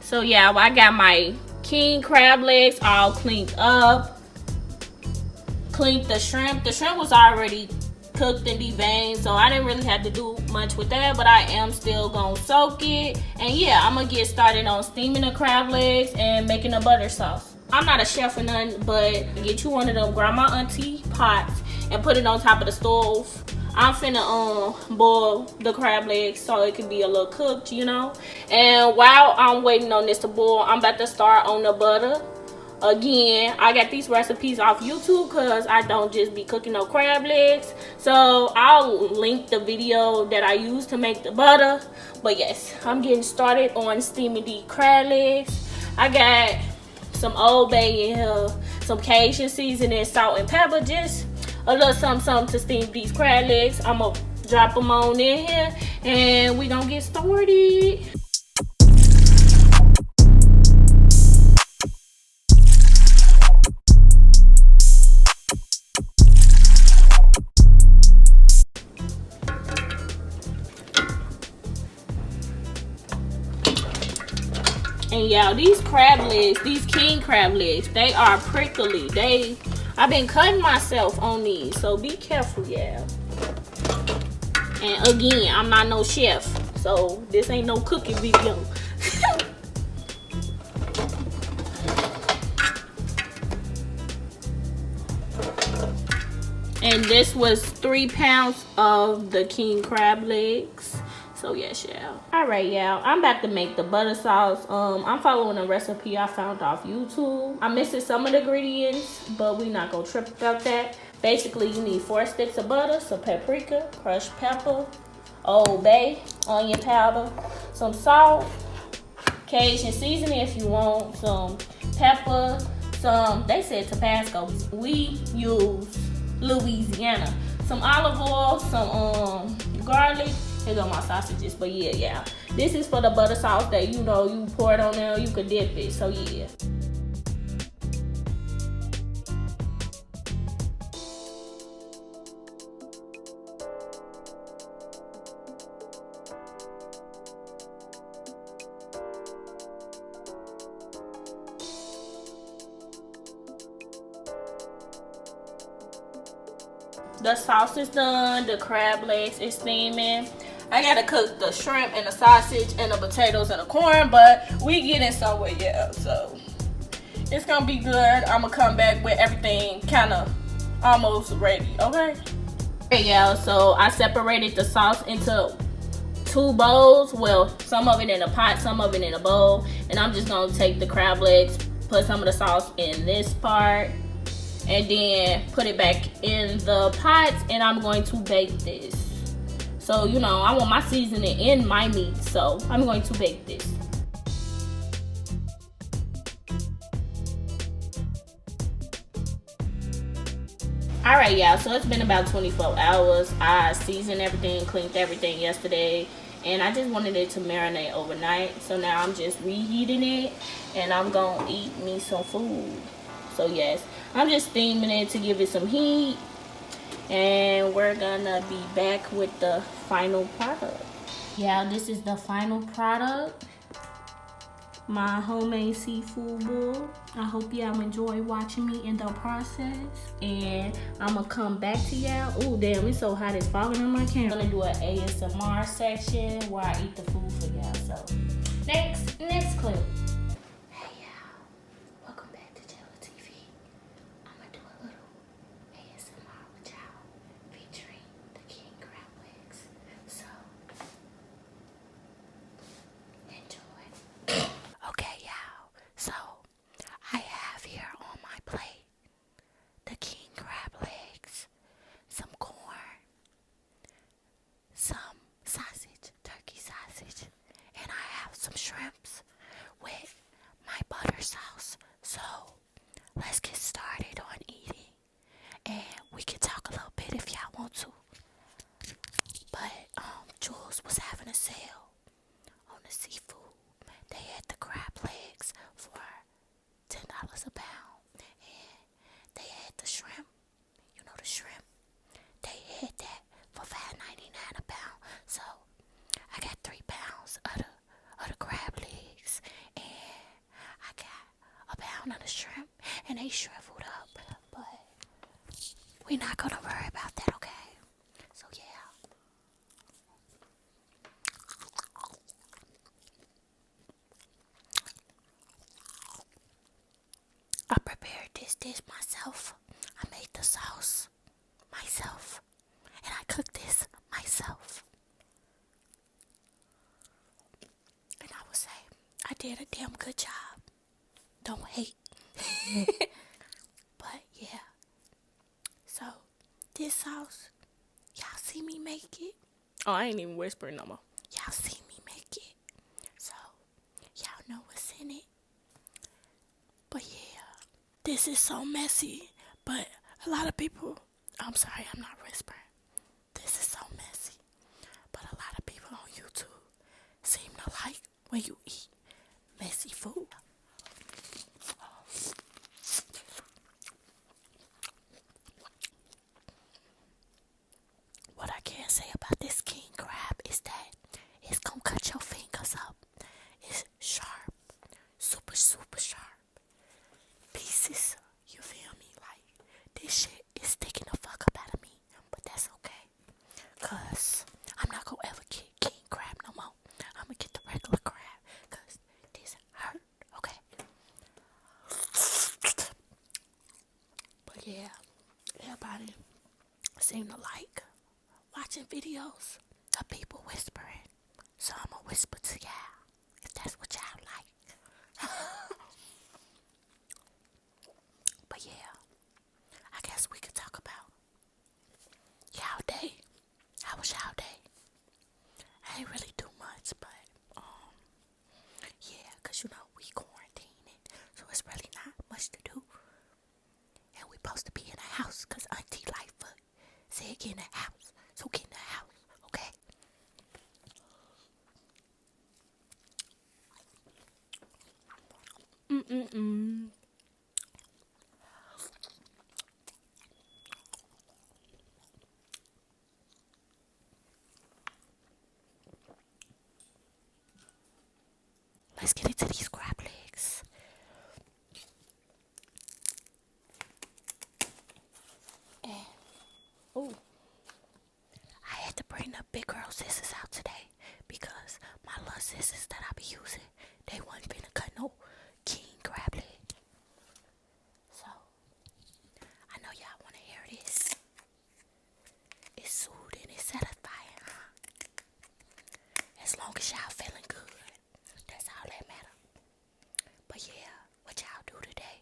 So yeah, I got my king crab legs all cleaned up. Cleaned the shrimp. The shrimp was already cooked and deveined, so I didn't really have to do much with that, but I am still gonna soak it. And yeah, I'm gonna get started on steaming the crab legs and making a butter sauce. I'm not a chef or nothing, but get you one of them grandma auntie pots and put it on top of the stove. I'm finna boil the crab legs so it can be a little cooked, you know. And while I'm waiting on this to boil, I'm about to start on the butter. Again, I got these recipes off YouTube because I don't just be cooking no crab legs. So I'll link the video that I use to make the butter. But yes, I'm getting started on steaming the crab legs. I got some Old Bay in here, some Cajun seasoning, salt and pepper, just a little something to steam these crab legs. I'm gonna drop them on in here and we gonna get started. And y'all, these crab legs, these king crab legs, they are prickly. I've been cutting myself on these, so be careful, y'all. And again, I'm not no chef, so this ain't no cooking video. And this was 3 pounds of the king crab legs. So yes, y'all. Alright, y'all. I'm about to make the butter sauce. I'm following a recipe I found off YouTube. I'm missing some of the ingredients, but we not gonna trip about that. Basically, you need 4 sticks of butter, some paprika, crushed pepper, Old Bay, onion powder, some salt, Cajun seasoning if you want, some pepper, they said Tabasco. We use Louisiana. Some olive oil, some garlic. Here go my sausages, but yeah. This is for the butter sauce that you pour it on there, you could dip it, so yeah. The sauce is done, the crab legs is steaming. I gotta cook the shrimp and the sausage and the potatoes and the corn, but we getting somewhere, yeah. So it's gonna be good. I'm gonna come back with everything kind of almost ready, okay? Alright, y'all, so I separated the sauce into 2 bowls. Well, some of it in a pot, some of it in a bowl. And I'm just gonna take the crab legs, put some of the sauce in this part, and then put it back in the pot, and I'm going to bake this. So, I want my seasoning in my meat, so I'm going to bake this. Alright, y'all, so it's been about 24 hours. I seasoned everything, cleaned everything yesterday, and I just wanted it to marinate overnight. So now I'm just reheating it, and I'm going to eat me some food. So yes, I'm just steaming it to give it some heat. And we're gonna be back with the final product. Yeah, this is the final product. My homemade seafood bowl. I hope y'all enjoy watching me in the process. And I'm gonna come back to y'all. Oh damn, it's so hot it's fogging on my camera. I'm gonna do an ASMR section where I eat the food for y'all. So next clip. down on the shrimp and they shriveled up. But we're not gonna worry about that, okay? So yeah. I prepared this dish myself. I made the sauce myself. And I cooked this myself. And I would say I did a damn good job. Don't hate. But yeah. So this sauce, y'all see me make it? Oh, I ain't even whispering no more. Y'all see me make it. So y'all know what's in it. But yeah, this is so messy. But a lot of people, I'm sorry, I'm not whispering. This is so messy. But a lot of people on YouTube seem to like when you eat messy food. What I can say about this king crab is that it's gonna cut your fingers up. It's sharp, super, super sharp pieces. You feel me? Like, this shit is sticking the fuck up out of me. But that's okay. Cause I'm not gonna ever get king crab no more. I'm gonna get the regular crab. Cause this hurt, okay? But yeah, everybody seem to like watching videos of people whispering. So I'm gonna whisper to y'all if that's what y'all like. But yeah, I guess we could talk about y'all day. How was y'all day? I ain't really do much, but yeah, cause you know we quarantining, so it's really not much to do. And we supposed to be in the house, cause Auntie Lightfoot said get in the house, so get in the house, okay? Let's get into these crab legs. And, ooh, I had to bring the big girl scissors out today because my little scissors that I be using, they wasn't finna cut no king crab leg. So, I know y'all wanna hear this. It's soothing, it's satisfying, huh? As long as y'all feeling good. That's all that matter. But yeah, what y'all do today?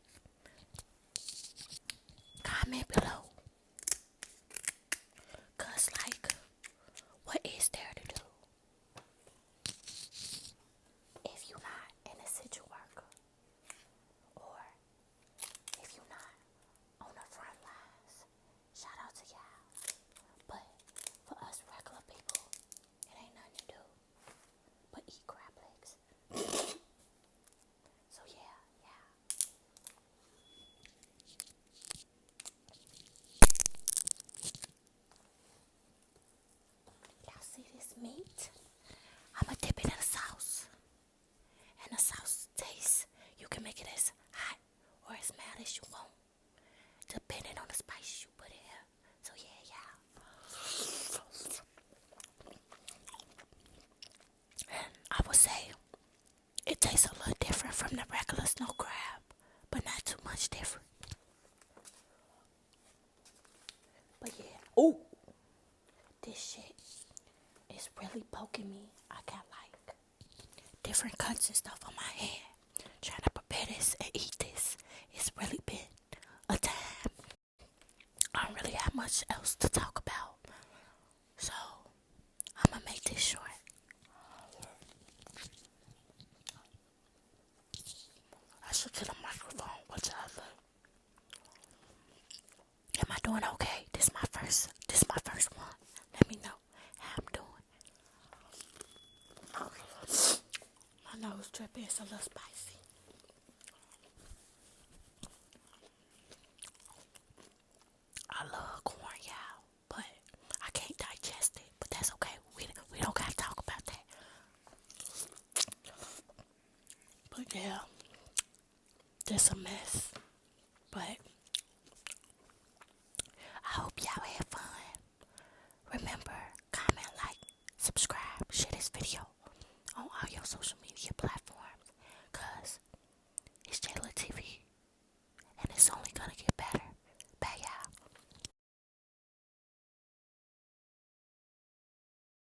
Comment below. Cause like, what is there to do? If you're not an essential worker, or if you're not on the front lines, shout out to y'all. But for us regular people, it ain't nothing to do but eat crab legs. So yeah. Y'all see this meat? I'ma dip it in a sauce. And the sauce tastes, you can make it as hot or as mild as you want, depending on the spices you put in here. So yeah, and I would say it tastes a little different from the regular snow crab, but not too much different. But yeah, ooh, this shit is really poking me. I got like different cuts and stuff on my hand trying to prepare this and eat this. It's really been a time. I don't really have much else to talk about, so I'm gonna make this short. I should get a microphone. What y'all think? Am I doing okay? This my first one. Let me know how I'm doing. My nose drip is a little spicy. I love corn, y'all, but I can't digest it. But that's okay. We don't gotta talk about that. But yeah, Just a mess. But